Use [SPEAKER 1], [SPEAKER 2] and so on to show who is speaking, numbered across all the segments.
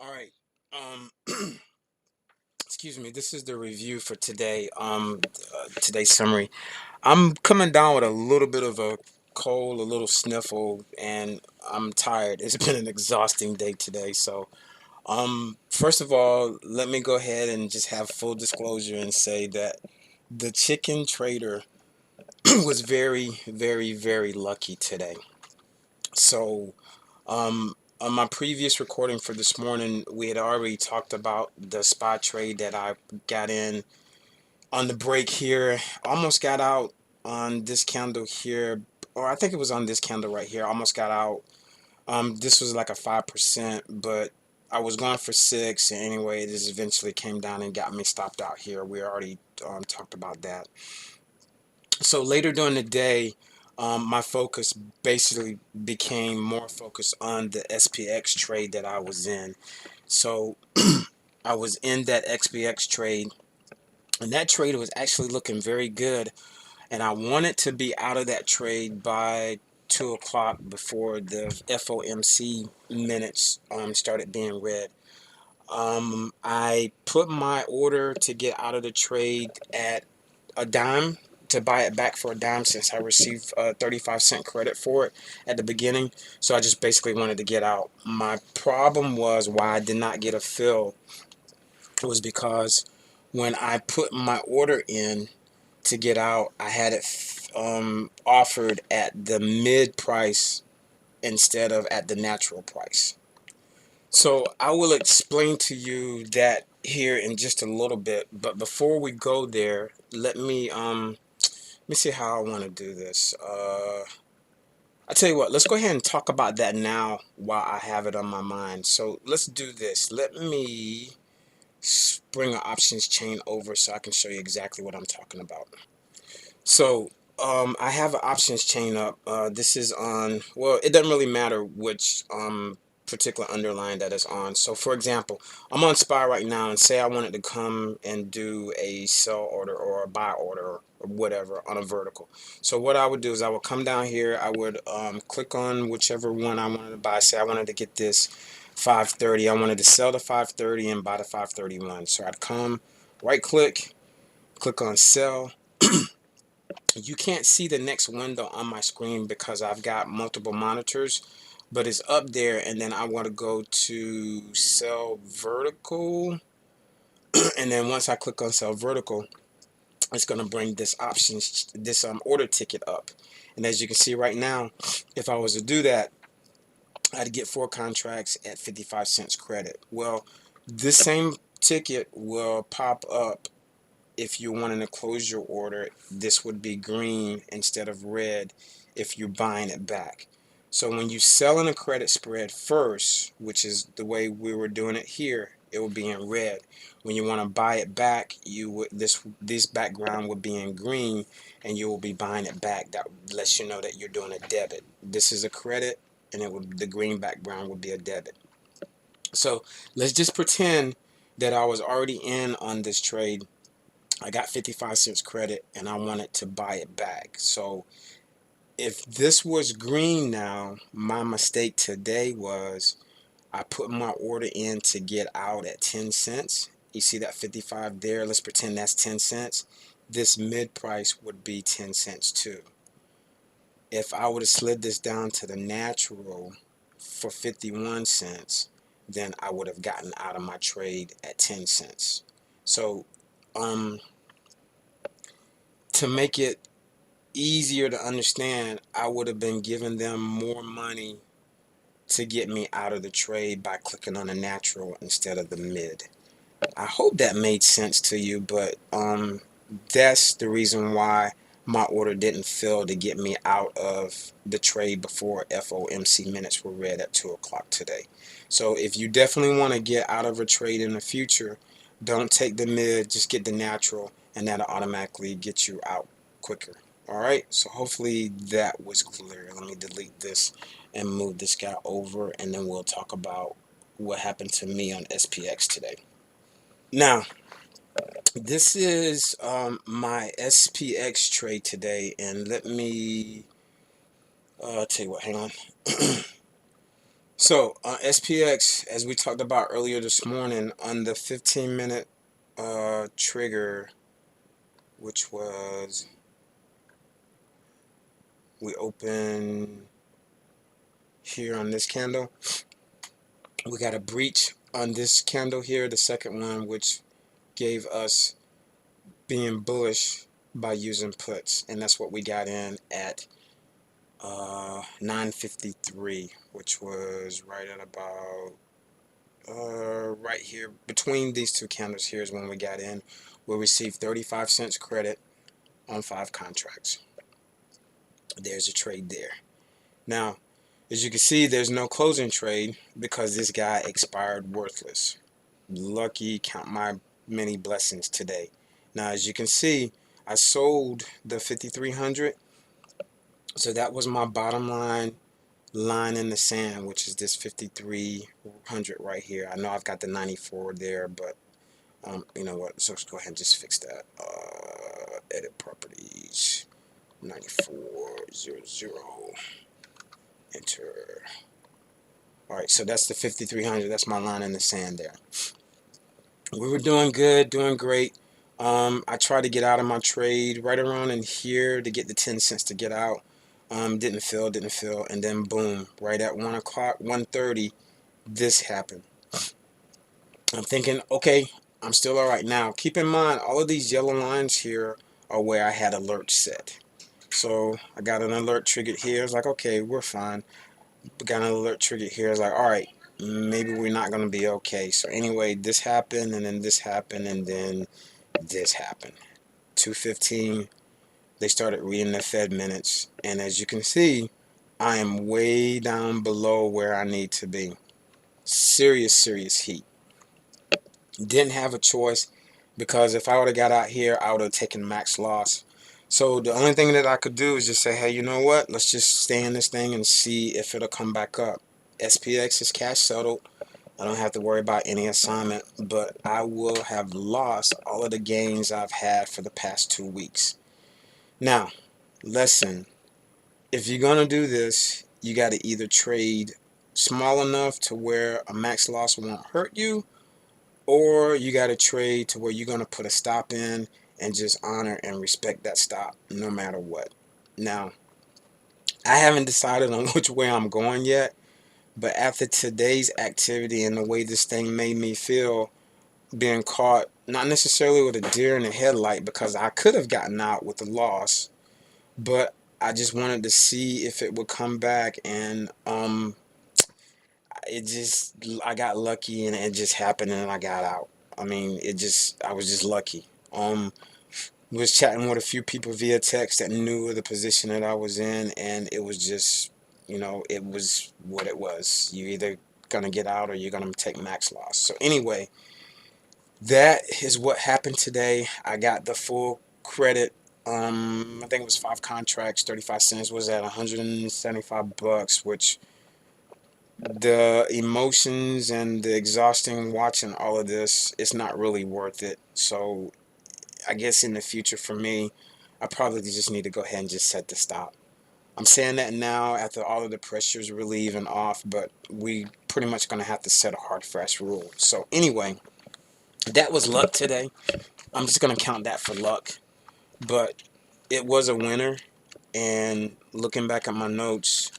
[SPEAKER 1] All right. Um, excuse me. This is the review for today. Today's summary. I'm coming down with a little bit of a cold, a little sniffle, and I'm tired. It's been an exhausting day today. First of all, let me go ahead and just have full disclosure and say that the chicken trader was very, very, very lucky today. So, on my previous recording for this morning, we had already talked about the spot trade that I got in on the break here. Almost got out on this candle here, or I think it was on this candle right here. Almost got out. This was like a 5%, but I was going for 6. And anyway, this eventually came down and got me stopped out here. We already talked about that. So later during the day, my focus basically became more focused on the SPX trade that I was in. So I was in that SPX trade, and that trade was actually looking very good. And I wanted to be out of that trade by 2 o'clock before the FOMC minutes started being read. I put my order to get out of the trade at a dime, to buy it back for a dime, since I received 35-cent credit for it at the beginning. So I just basically wanted to get out. My problem was why I did not get a fill was because when I put my order in to get out, I had it offered at the mid price instead of at the natural price. So I will explain to you that here in just a little bit, but before we go there, let me see how I want to do this. I tell you what, let's go ahead and talk about that now while I have it on my mind. So let's do this. Let me bring an options chain over so I can show you exactly what I'm talking about. So I have an options chain up. This is on, well, it doesn't really matter which particular underline that is on. So for example, I'm on SPY right now, and say I wanted to come and do a sell order or a buy order or whatever on a vertical. So what I would do is I would come down here, I would click on whichever one I wanted to buy. Say I wanted to get this 530. I wanted to sell the 530 and buy the 531. So I'd come, right click, click on sell. You can't see the next window on my screen because I've got multiple monitors, but it's up there. And then I want to go to sell vertical, and then once I click on sell vertical, it's going to bring this options, this order ticket up. And as you can see right now, if I was to do that, I'd get 4 contracts at 55 cents credit. Well, this same ticket will pop up. If you're wanting to close your order, this would be green instead of red if you're buying it back. So when you sell in a credit spread first, which is the way we were doing it here, it will be in red. When you want to buy it back, you would this background would be in green, and you will be buying it back. That lets you know that you're doing a debit. This is a credit, and the green background would be a debit. So let's just pretend that I was already in on this trade. I got 55 cents credit and I wanted to buy it back. So if this was green now, my mistake today was I put my order in to get out at 10 cents. You see that 55 there? Let's pretend that's 10 cents. This mid price would be 10 cents too. If I would have slid this down to the natural for 51 cents, then I would have gotten out of my trade at 10 cents. So, to make it easier to understand, I would have been giving them more money to get me out of the trade by clicking on the natural instead of the mid. I hope that made sense to you, but that's the reason why my order didn't fill to get me out of the trade before FOMC minutes were read at 2 o'clock today. So if you definitely want to get out of a trade in the future, don't take the mid, just get the natural, and that'll automatically get you out quicker. Alright, so hopefully that was clear. Let me delete this and move this guy over, and then we'll talk about what happened to me on SPX today. Now, this is my SPX trade today, and let me tell you what, hang on. So SPX, as we talked about earlier this morning, on the 15-minute trigger, which was, we open here on this candle, we got a breach on this candle here, the second one, which gave us being bullish by using puts, and that's what we got in at 9:53, which was right at about right here between these two candles. Here's when we got in. We received 35 cents credit on 5 contracts. There's a trade there. Now, as you can see, there's no closing trade because this guy expired worthless. Lucky, count my many blessings today. Now, as you can see, I sold the 5,300, so that was my bottom line in the sand, which is this 5,300 right here. I know I've got the 94 there, but you know what? So let's go ahead and just fix that. Edit properties, 9400. Enter. All right, so that's the 5,300. That's my line in the sand there. We were doing good, doing great. I tried to get out of my trade right around in here to get the 10 cents to get out. Didn't fill, and then boom, right at 1 o'clock, 1:30, this happened. I'm thinking, okay, I'm still all right. Now, keep in mind, all of these yellow lines here are where I had alerts set. So I got an alert triggered here. It's like, okay, we're fine. Got an alert triggered here. It's like, all right, maybe we're not going to be okay. So anyway, this happened, and then this happened, and then this happened. 2:15, they started reading the Fed minutes, and as you can see, I am way down below where I need to be. Serious heat. Didn't have a choice, because if I would have got out here, I would have taken max loss. So the only thing that I could do is just say, hey, you know what? Let's just stay in this thing and see if it'll come back up. SPX is cash settled. I don't have to worry about any assignment, but I will have lost all of the gains I've had for the past 2 weeks. Now, listen, if you're going to do this, you got to either trade small enough to where a max loss won't hurt you, or you got to trade to where you're going to put a stop in and just honor and respect that stop no matter what. Now, I haven't decided on which way I'm going yet, but after today's activity and the way this thing made me feel, being caught, not necessarily with a deer in the headlight, because I could have gotten out with a loss, but I just wanted to see if it would come back, and I got lucky, and it just happened, and I got out. I mean, I was just lucky. Was chatting with a few people via text that knew of the position that I was in, and it was just, it was what it was. You're either gonna get out or you're gonna take max loss. So anyway, that is what happened today. I got the full credit. I think it was 5 contracts, 35 cents, was at $175, which the emotions and the exhausting watching all of this, it's not really worth it. So I guess in the future for me, I probably just need to go ahead and just set the stop. I'm saying that now after all of the pressures relieving off, but we pretty much going to have to set a hard, fast rule. So anyway, that was luck today. I'm just going to count that for luck. But it was a winner, and looking back at my notes,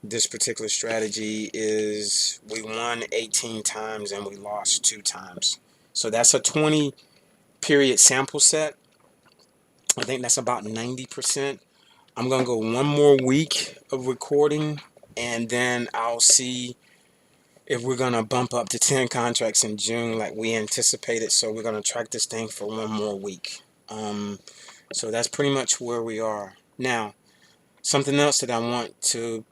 [SPEAKER 1] this particular strategy is we won 18 times and we lost 2 times. So that's a 20 period sample set. I think that's about 90%. I'm going to go one more week of recording, and then I'll see if we're going to bump up to 10 contracts in June like we anticipated. So we're going to track this thing for one more week. So that's pretty much where we are. Now, something else that I want to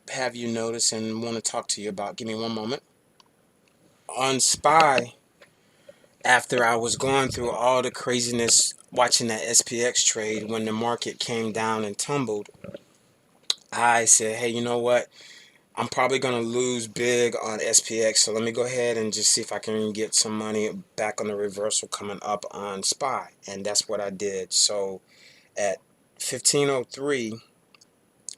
[SPEAKER 1] have you notice and want to talk to you about. Give me one moment. On SPY, after I was going through all the craziness watching that SPX trade, when the market came down and tumbled, I said, hey, you know what? I'm probably going to lose big on SPX, so let me go ahead and just see if I can get some money back on the reversal coming up on SPY. And that's what I did. So at 15:03,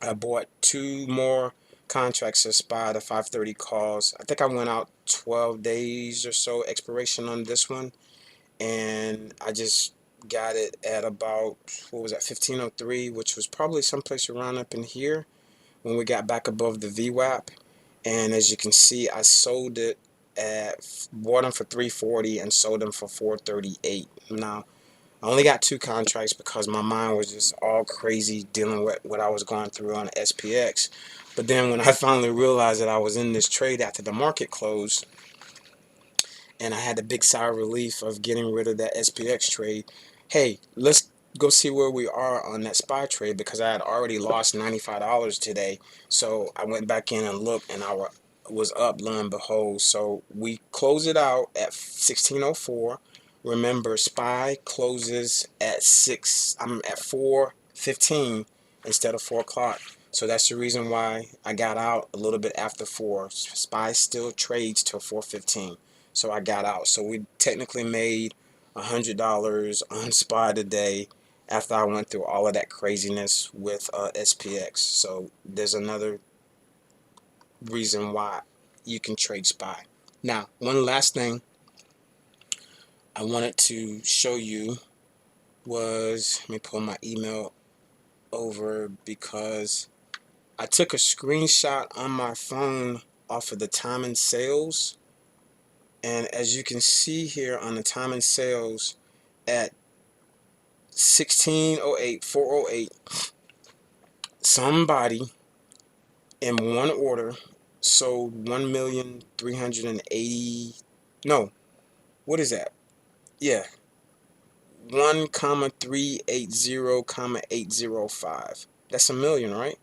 [SPEAKER 1] I bought 2 more contracts of SPY to 530 calls. I think I went out 12 days or so expiration on this one, and I just got it at about, what was that, 1503, which was probably someplace around up in here when we got back above the VWAP. And as you can see, I sold it bought them for 340 and sold them for 438. Now, I only got 2 contracts because my mind was just all crazy dealing with what I was going through on SPX. But then when I finally realized that I was in this trade after the market closed, and I had the big sigh of relief of getting rid of that SPX trade, hey, let's go see where we are on that SPY trade, because I had already lost $95 today. So I went back in and looked, and I was up, lo and behold. So we close it out at 1604. Remember, SPY closes at 4:15 instead of 4 o'clock. So that's the reason why I got out a little bit after 4. SPY still trades till 4:15. So I got out. So we technically made $100 on SPY today after I went through all of that craziness with SPX. So there's another reason why you can trade SPY. Now, one last thing I wanted to show you was, let me pull my email over, because I took a screenshot on my phone off of the time and sales, and as you can see here on the time and sales at 1608, 408, somebody in one order sold 1,380,000, no, what is that? Yeah, 1,380,805. That's a million, right?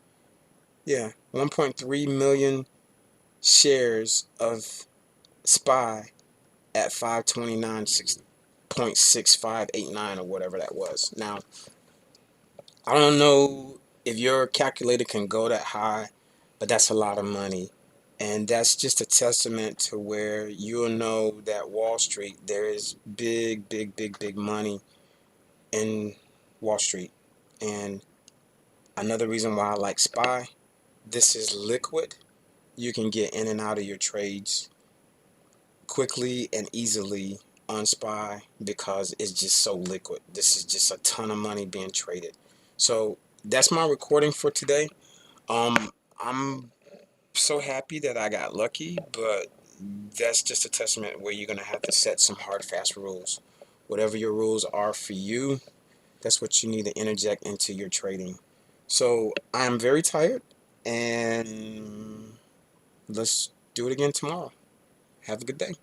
[SPEAKER 1] Yeah, 1.3 million shares of SPY at 529.6589 or whatever that was. Now, I don't know if your calculator can go that high, but that's a lot of money. And that's just a testament to where you'll know that Wall Street, there is big, big, big, big money in Wall Street. And another reason why I like SPY, this is liquid. You can get in and out of your trades quickly and easily on SPY because it's just so liquid. This is just a ton of money being traded. So that's my recording for today. I'm so happy that I got lucky, but that's just a testament where you're gonna have to set some hard, fast rules. Whatever your rules are for you, that's what you need to interject into your trading. So I'm very tired, and let's do it again tomorrow. Have a good day.